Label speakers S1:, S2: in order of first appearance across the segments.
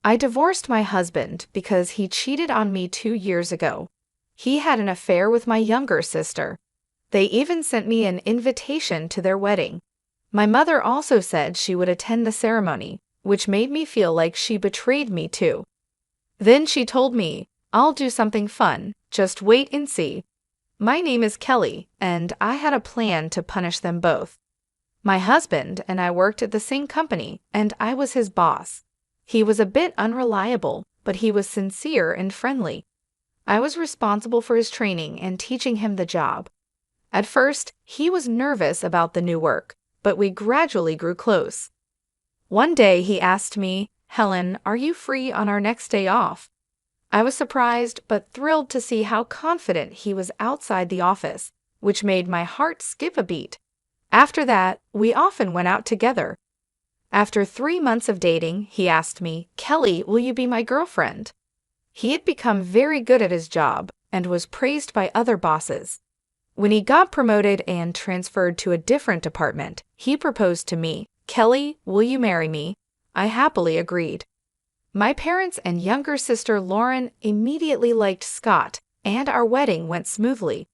S1: I divorced my husband because he cheated on me 2 years ago. He had an affair with my younger sister. They even sent me an invitation to their wedding. My mother also said she would attend the ceremony, which made me feel like she betrayed me too. Then she told me, "I'll do something fun, just wait and see." My name is Kelly, and I had a plan to punish them both. My husband and I worked at the same company, and I was his boss. He was a bit unreliable, but he was sincere and friendly. I was responsible for his training and teaching him the job. At first, he was nervous about the new work, but we gradually grew close. One day he asked me, "Helen, are you free on our next day off?" I was surprised but thrilled to see how confident he was outside the office, which made my heart skip a beat. After that, we often went out together. After 3 months of dating, he asked me, "Kelly, will you be my girlfriend?" He had become very good at his job and was praised by other bosses. When he got promoted and transferred to a different department, he proposed to me, "Kelly, will you marry me?" I happily agreed. My parents and younger sister Lauren immediately liked Scott, and our wedding went smoothly.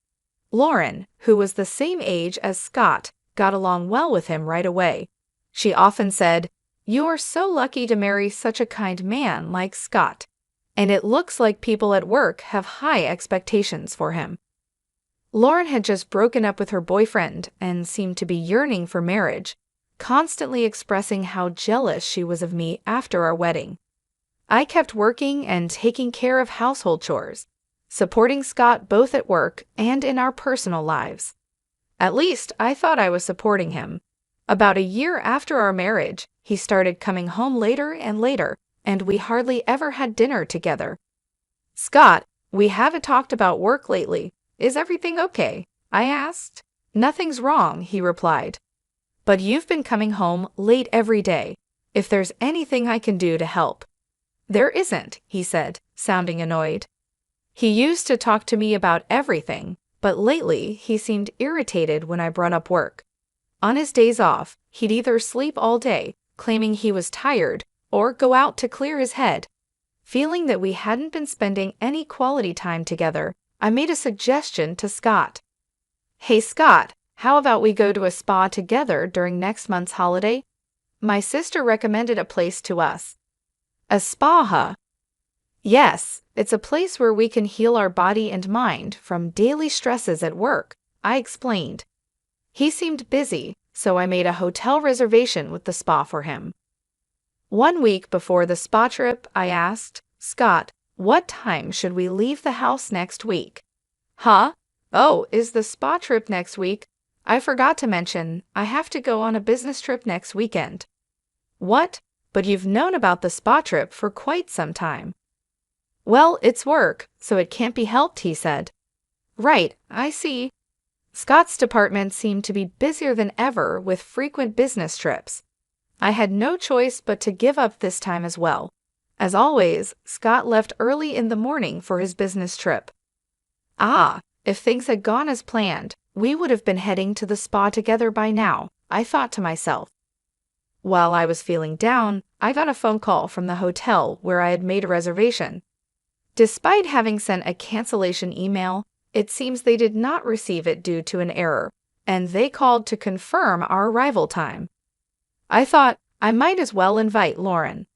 S1: Lauren, who was the same age as Scott, got along well with him right away. She often said, "You are so lucky to marry such a kind man like Scott." And it looks like people at work have high expectations for him. Lauren had just broken up with her boyfriend and seemed to be yearning for marriage, constantly expressing how jealous she was of me after our wedding. I kept working and taking care of household chores, supporting Scott both at work and in our personal lives. At least I thought I was supporting him. About a year after our marriage, he started coming home later and later, and we hardly ever had dinner together. "Scott, we haven't talked about work lately. Is everything okay?" I asked. "Nothing's wrong," he replied. "But you've been coming home late every day. If there's anything I can do to help." "There isn't," he said, sounding annoyed. He used to talk to me about everything, but lately he seemed irritated when I brought up work. On his days off, he'd either sleep all day, claiming he was tired, or go out to clear his head. Feeling that we hadn't been spending any quality time together, I made a suggestion to Scott. "Hey Scott, how about we go to a spa together during next month's holiday? My sister recommended a place to us." "A spa, huh?" "Yes, it's a place where we can heal our body and mind from daily stresses at work," I explained. He seemed busy, so I made a hotel reservation with the spa for him. 1 week before the spa trip, I asked, "Scott, what time should we leave the house next week?" "Huh? Oh, is the spa trip next week? I forgot to mention, I have to go on a business trip next weekend." "What? But you've known about the spa trip for quite some time." "Well, it's work, so it can't be helped," he said. "Right, I see." Scott's department seemed to be busier than ever with frequent business trips. I had no choice but to give up this time as well. As always, Scott left early in the morning for his business trip. If things had gone as planned, we would have been heading to the spa together by now, I thought to myself. While I was feeling down, I got a phone call from the hotel where I had made a reservation. Despite having sent a cancellation email, it seems they did not receive it due to an error, and they called to confirm our arrival time. I thought I might as well invite Lauren.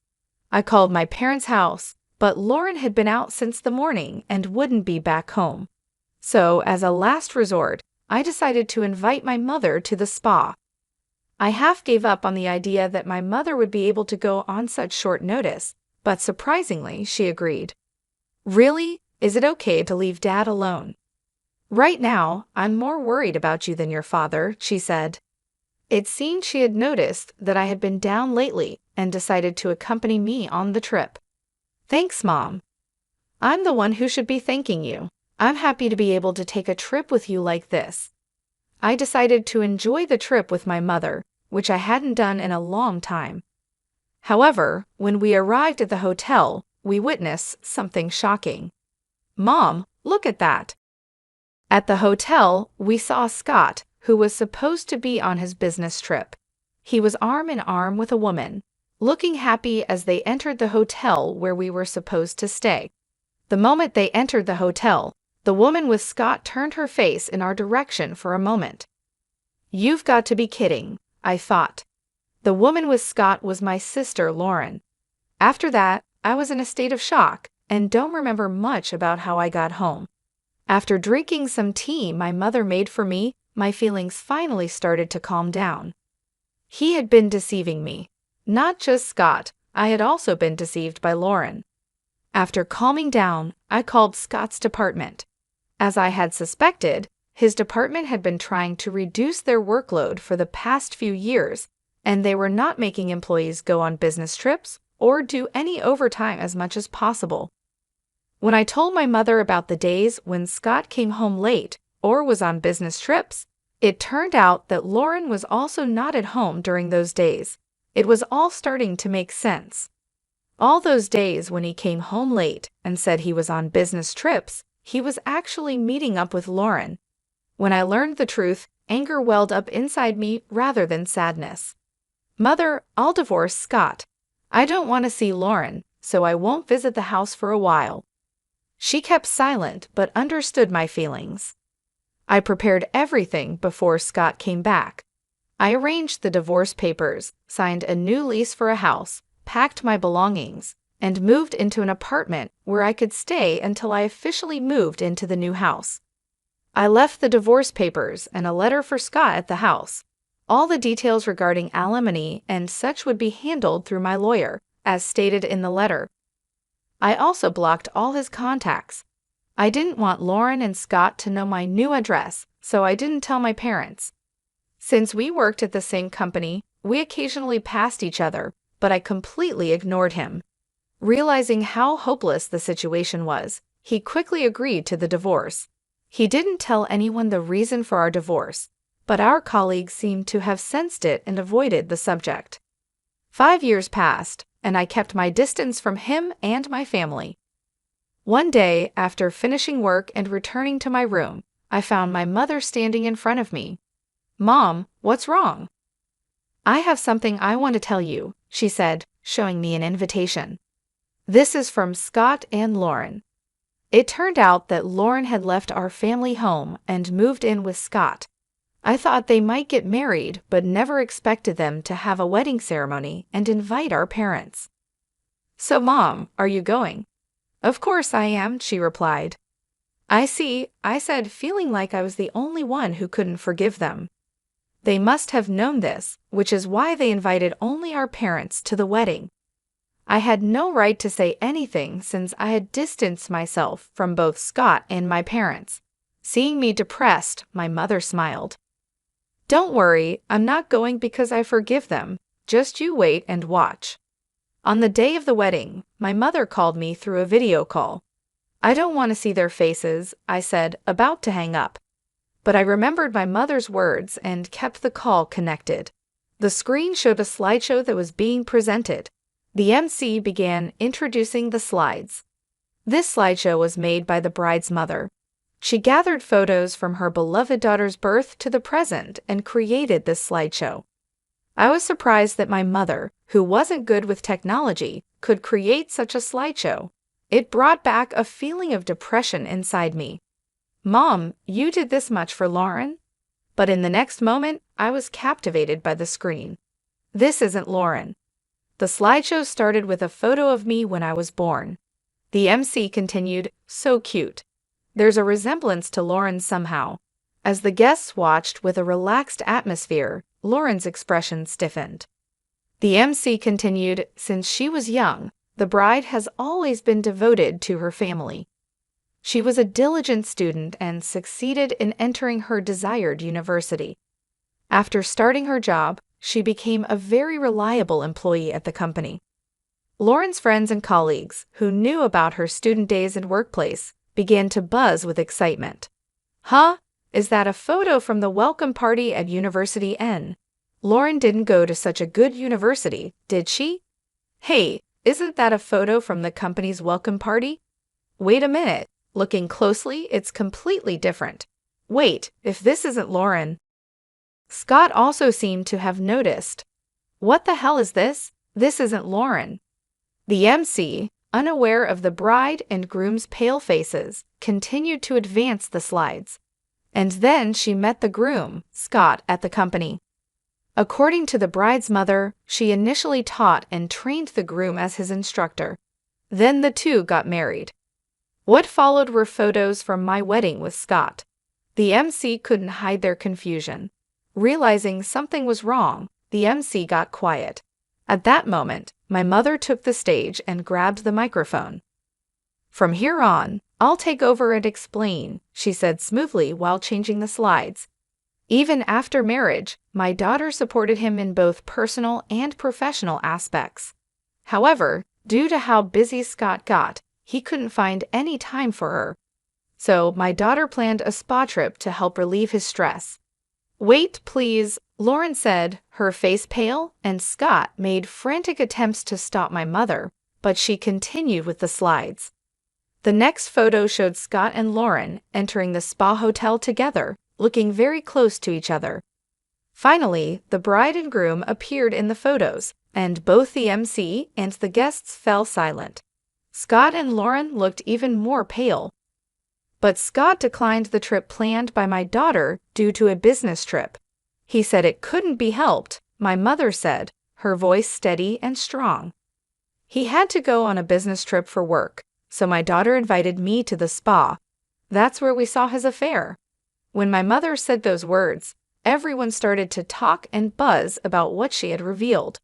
S1: I called my parents' house, but Lauren had been out since the morning and wouldn't be back home. So, as a last resort, I decided to invite my mother to the spa. I half gave up on the idea that my mother would be able to go on such short notice, but surprisingly, she agreed. "Really? Is it okay to leave Dad alone?" "Right now, I'm more worried about you than your father," she said. It seemed she had noticed that I had been down lately and decided to accompany me on the trip. "Thanks, Mom. I'm the one who should be thanking you. I'm happy to be able to take a trip with you like this." I decided to enjoy the trip with my mother, which I hadn't done in a long time. However, when we arrived at the hotel, we witnessed something shocking. "Mom, look at that." At the hotel, we saw Scott, who was supposed to be on his business trip. He was arm in arm with a woman. looking happy as they entered the hotel where we were supposed to stay. The moment they entered the hotel, the woman with Scott turned her face in our direction for a moment. "You've got to be kidding," I thought. The woman with Scott was my sister, Lauren. After that, I was in a state of shock and don't remember much about how I got home. After drinking some tea my mother made for me, my feelings finally started to calm down. He had been deceiving me. Not just Scott, I had also been deceived by Lauren. After calming down, I called Scott's department. As I had suspected, his department had been trying to reduce their workload for the past few years, and they were not making employees go on business trips or do any overtime as much as possible. When I told my mother about the days when Scott came home late or was on business trips, it turned out that Lauren was also not at home during those days. It was all starting to make sense. All those days when he came home late and said he was on business trips, he was actually meeting up with Lauren. When I learned the truth, anger welled up inside me rather than sadness. "Mother, I'll divorce Scott. I don't want to see Lauren, so I won't visit the house for a while." She kept silent but understood my feelings. I prepared everything before Scott came back. I arranged the divorce papers, signed a new lease for a house, packed my belongings, and moved into an apartment where I could stay until I officially moved into the new house. I left the divorce papers and a letter for Scott at the house. All the details regarding alimony and such would be handled through my lawyer, as stated in the letter. I also blocked all his contacts. I didn't want Lauren and Scott to know my new address, so I didn't tell my parents. Since we worked at the same company, we occasionally passed each other, but I completely ignored him. Realizing how hopeless the situation was, he quickly agreed to the divorce. He didn't tell anyone the reason for our divorce, but our colleagues seemed to have sensed it and avoided the subject. 5 years passed, and I kept my distance from him and my family. One day, after finishing work and returning to my room, I found my mother standing in front of me. "Mom, what's wrong?" "I have something I want to tell you," she said, showing me an invitation. "This is from Scott and Lauren." It turned out that Lauren had left our family home and moved in with Scott. I thought they might get married, but never expected them to have a wedding ceremony and invite our parents. "So, Mom, are you going?" "Of course I am," she replied. "I see," I said, feeling like I was the only one who couldn't forgive them. They must have known this, which is why they invited only our parents to the wedding. I had no right to say anything since I had distanced myself from both Scott and my parents. Seeing me depressed, my mother smiled. "Don't worry, I'm not going because I forgive them. Just you wait and watch." On the day of the wedding, my mother called me through a video call. "I don't want to see their faces," I said, about to hang up. But I remembered my mother's words and kept the call connected. The screen showed a slideshow that was being presented. The MC began introducing the slides. This slideshow was made by the bride's mother. She gathered photos from her beloved daughter's birth to the present and created this slideshow. I was surprised that my mother, who wasn't good with technology, could create such a slideshow. It brought back a feeling of depression inside me. "Mom, you did this much for Lauren?" But in the next moment, I was captivated by the screen. This isn't Lauren. The slideshow started with a photo of me when I was born. The MC continued, "So cute." There's a resemblance to Lauren somehow. As the guests watched with a relaxed atmosphere, Lauren's expression stiffened. The MC continued, "Since she was young, the bride has always been devoted to her family. She was a diligent student and succeeded in entering her desired university. After starting her job, she became a very reliable employee at the company." Lauren's friends and colleagues, who knew about her student days and workplace, began to buzz with excitement. "Huh? Is that a photo from the welcome party at University N? Lauren didn't go to such a good university, did she? Hey, isn't that a photo from the company's welcome party? Wait a minute. Looking closely, it's completely different. Wait, if this isn't Lauren." Scott also seemed to have noticed. "What the hell is this? This isn't Lauren." The MC, unaware of the bride and groom's pale faces, continued to advance the slides. And then she met the groom, Scott, at the company. According to the bride's mother, she initially taught and trained the groom as his instructor. Then the two got married. What followed were photos from my wedding with Scott. The MC couldn't hide their confusion. Realizing something was wrong, the MC got quiet. At that moment, my mother took the stage and grabbed the microphone. "From here on, I'll take over and explain," she said smoothly while changing the slides. Even after marriage, my daughter supported him in both personal and professional aspects. However, due to how busy Scott got, he couldn't find any time for her. So my daughter planned a spa trip to help relieve his stress. "Wait, please," Lauren said, her face pale, and Scott made frantic attempts to stop my mother, but she continued with the slides. The next photo showed Scott and Lauren entering the spa hotel together, looking very close to each other. Finally, the bride and groom appeared in the photos, and both the MC and the guests fell silent. Scott and Lauren looked even more pale. But Scott declined the trip planned by my daughter due to a business trip. He said it couldn't be helped, my mother said, her voice steady and strong. He had to go on a business trip for work, so my daughter invited me to the spa. That's where we saw his affair. When my mother said those words, everyone started to talk and buzz about what she had revealed.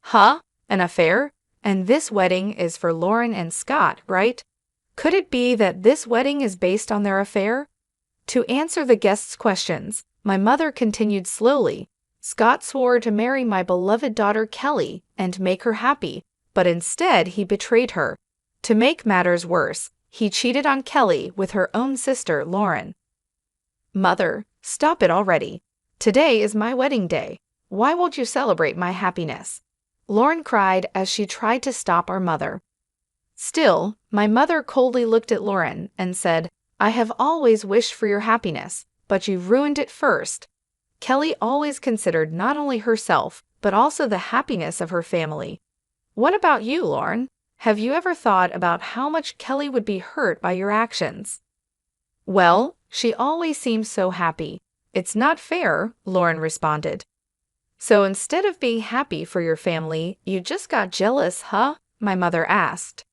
S1: "Huh? An affair? And this wedding is for Lauren and Scott, right? Could it be that this wedding is based on their affair?" To answer the guests' questions, my mother continued slowly. "Scott swore to marry my beloved daughter Kelly and make her happy, but instead he betrayed her. To make matters worse, he cheated on Kelly with her own sister, Lauren." "Mother, stop it already. Today is my wedding day. Why won't you celebrate my happiness?" Lauren cried as she tried to stop our mother. Still, my mother coldly looked at Lauren and said, "I have always wished for your happiness, but you've ruined it first." Kelly always considered not only herself, but also the happiness of her family. What about you, Lauren? Have you ever thought about how much Kelly would be hurt by your actions? "Well, she always seems so happy. It's not fair," Lauren responded. "So instead of being happy for your family, you just got jealous, huh?" my mother asked.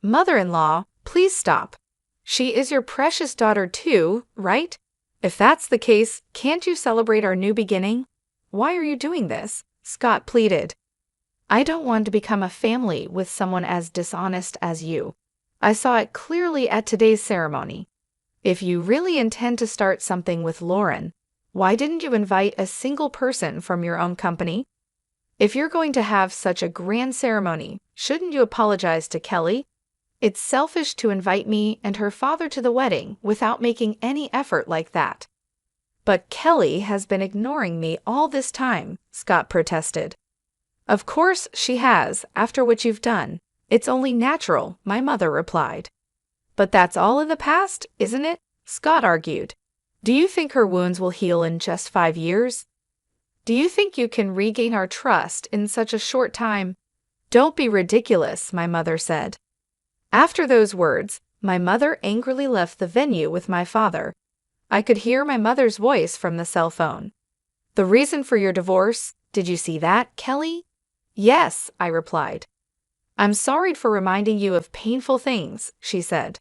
S1: "Mother-in-law, please stop. She is your precious daughter too, right? If that's the case, can't you celebrate our new beginning? Why are you doing this?" Scott pleaded. "I don't want to become a family with someone as dishonest as you. I saw it clearly at today's ceremony. If you really intend to start something with Lauren, why didn't you invite a single person from your own company? If you're going to have such a grand ceremony, shouldn't you apologize to Kelly? It's selfish to invite me and her father to the wedding without making any effort like that." "But Kelly has been ignoring me all this time," Scott protested. "Of course she has, after what you've done. It's only natural," my mother replied. "But that's all in the past, isn't it?" Scott argued. "Do you think her wounds will heal in just 5 years? Do you think you can regain our trust in such a short time?" "Don't be ridiculous," my mother said. After those words, my mother angrily left the venue with my father. I could hear my mother's voice from the cell phone. "The reason for your divorce? Did you see that, Kelly?" "Yes," I replied. "I'm sorry for reminding you of painful things," she said.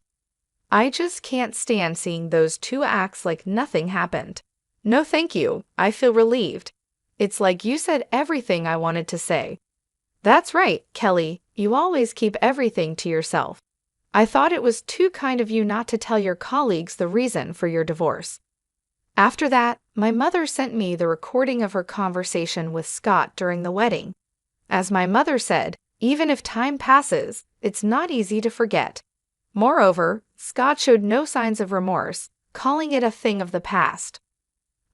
S1: "I just can't stand seeing those two acts like nothing happened. No thank you, I feel relieved. It's like you said everything I wanted to say." "That's right, Kelly, you always keep everything to yourself. I thought it was too kind of you not to tell your colleagues the reason for your divorce." After that, my mother sent me the recording of her conversation with Scott during the wedding. As my mother said, even if time passes, it's not easy to forget. Moreover, Scott showed no signs of remorse, calling it a thing of the past.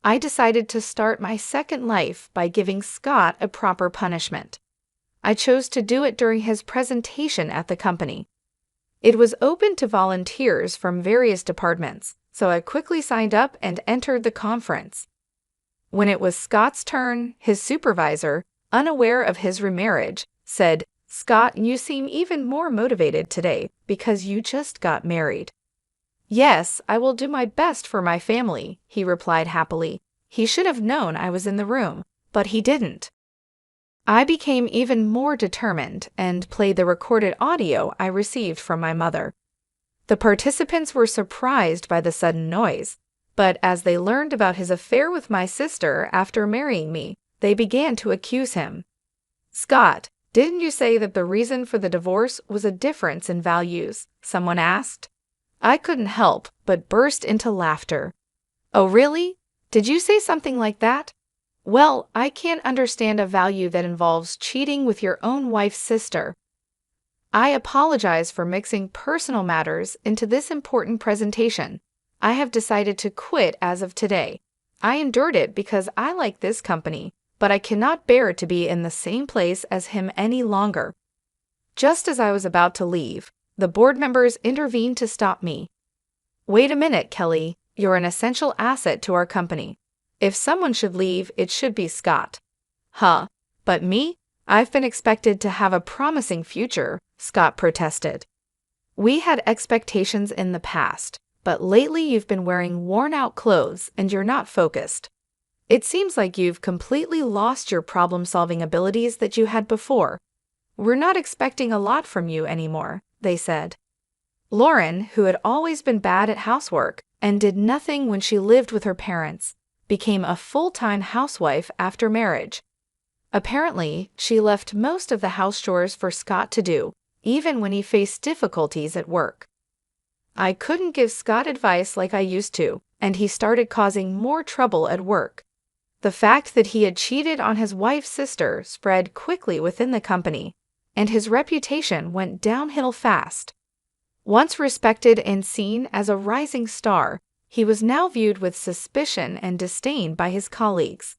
S1: I decided to start my second life by giving Scott a proper punishment. I chose to do it during his presentation at the company. It was open to volunteers from various departments, so I quickly signed up and entered the conference. When it was Scott's turn, his supervisor, unaware of his remarriage, said, "Scott, you seem even more motivated today because you just got married." "Yes, I will do my best for my family," he replied happily. He should have known I was in the room, but he didn't. I became even more determined and played the recorded audio I received from my mother. The participants were surprised by the sudden noise, but as they learned about his affair with my sister after marrying me, they began to accuse him. "Scott, didn't you say that the reason for the divorce was a difference in values?" someone asked. I couldn't help but burst into laughter. "Oh, really? Did you say something like that? Well, I can't understand a value that involves cheating with your own wife's sister." I apologize for mixing personal matters into this important presentation. I have decided to quit as of today. I endured it because I like this company, but I cannot bear to be in the same place as him any longer. Just as I was about to leave, the board members intervened to stop me. "Wait a minute, Kelly. You're an essential asset to our company. If someone should leave, it should be Scott." "Huh, but me? I've been expected to have a promising future," Scott protested. "We had expectations in the past, but lately you've been wearing worn-out clothes and you're not focused. It seems like you've completely lost your problem-solving abilities that you had before. We're not expecting a lot from you anymore," they said. Lauren, who had always been bad at housework and did nothing when she lived with her parents, became a full-time housewife after marriage. Apparently, she left most of the house chores for Scott to do, even when he faced difficulties at work. I couldn't give Scott advice like I used to, and he started causing more trouble at work. The fact that he had cheated on his wife's sister spread quickly within the company, and his reputation went downhill fast. Once respected and seen as a rising star, he was now viewed with suspicion and disdain by his colleagues.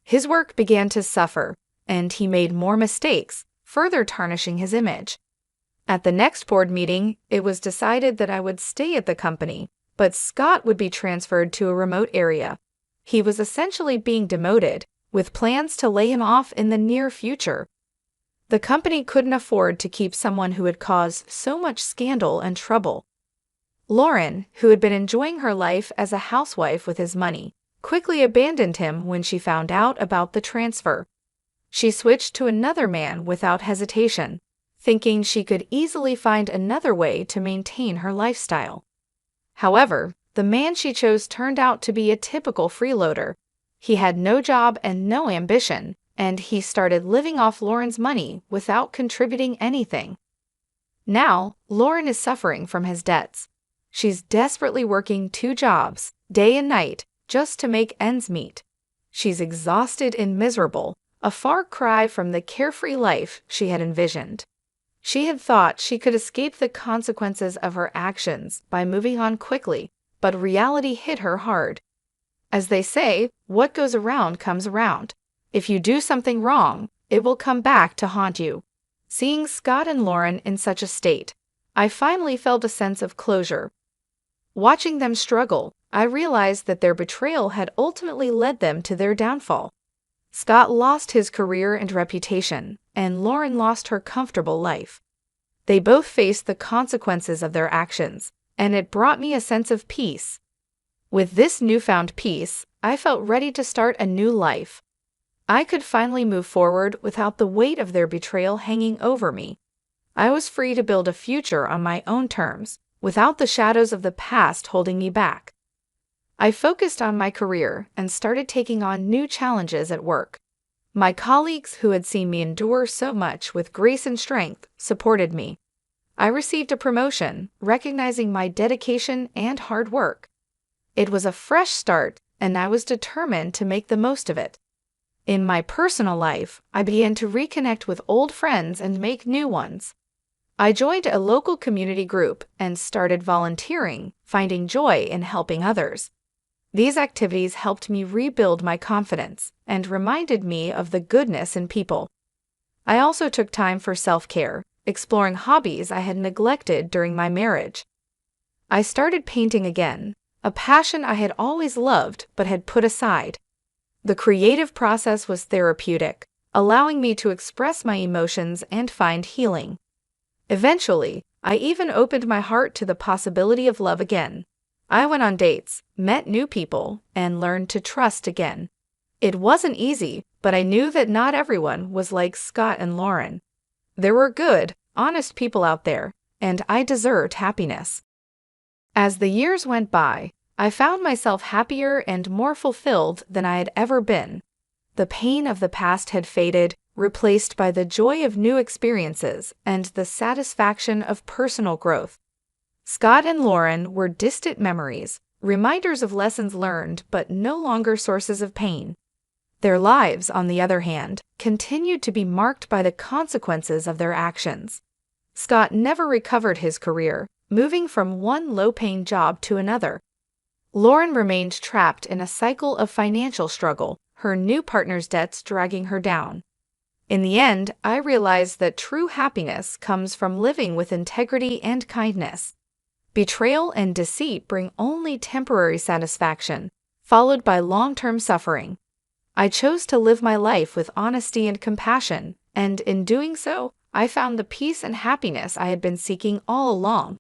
S1: His work began to suffer, and he made more mistakes, further tarnishing his image. At the next board meeting, it was decided that I would stay at the company, but Scott would be transferred to a remote area. He was essentially being demoted, with plans to lay him off in the near future. The company couldn't afford to keep someone who had caused so much scandal and trouble. Lauren, who had been enjoying her life as a housewife with his money, quickly abandoned him when she found out about the transfer. She switched to another man without hesitation, thinking she could easily find another way to maintain her lifestyle. However, the man she chose turned out to be a typical freeloader. He had no job and no ambition, and he started living off Lauren's money without contributing anything. Now, Lauren is suffering from his debts. She's desperately working 2 jobs, day and night, just to make ends meet. She's exhausted and miserable, a far cry from the carefree life she had envisioned. She had thought she could escape the consequences of her actions by moving on quickly, but reality hit her hard. As they say, what goes around comes around. If you do something wrong, it will come back to haunt you. Seeing Scott and Lauren in such a state, I finally felt a sense of closure. Watching them struggle, I realized that their betrayal had ultimately led them to their downfall. Scott lost his career and reputation, and Lauren lost her comfortable life. They both faced the consequences of their actions, and it brought me a sense of peace. With this newfound peace, I felt ready to start a new life. I could finally move forward without the weight of their betrayal hanging over me. I was free to build a future on my own terms, without the shadows of the past holding me back. I focused on my career and started taking on new challenges at work. My colleagues, who had seen me endure so much with grace and strength, supported me. I received a promotion, recognizing my dedication and hard work. It was a fresh start, and I was determined to make the most of it. In my personal life, I began to reconnect with old friends and make new ones. I joined a local community group and started volunteering, finding joy in helping others. These activities helped me rebuild my confidence and reminded me of the goodness in people. I also took time for self-care, exploring hobbies I had neglected during my marriage. I started painting again, a passion I had always loved but had put aside. The creative process was therapeutic, allowing me to express my emotions and find healing. Eventually, I even opened my heart to the possibility of love again. I went on dates, met new people, and learned to trust again. It wasn't easy, but I knew that not everyone was like Scott and Lauren. There were good, honest people out there, and I deserved happiness. As the years went by, I found myself happier and more fulfilled than I had ever been. The pain of the past had faded, replaced by the joy of new experiences and the satisfaction of personal growth. Scott and Lauren were distant memories, reminders of lessons learned but no longer sources of pain. Their lives, on the other hand, continued to be marked by the consequences of their actions. Scott never recovered his career, moving from one low-paying job to another. Lauren remained trapped in a cycle of financial struggle, her new partner's debts dragging her down. In the end, I realized that true happiness comes from living with integrity and kindness. Betrayal and deceit bring only temporary satisfaction, followed by long-term suffering. I chose to live my life with honesty and compassion, and in doing so, I found the peace and happiness I had been seeking all along.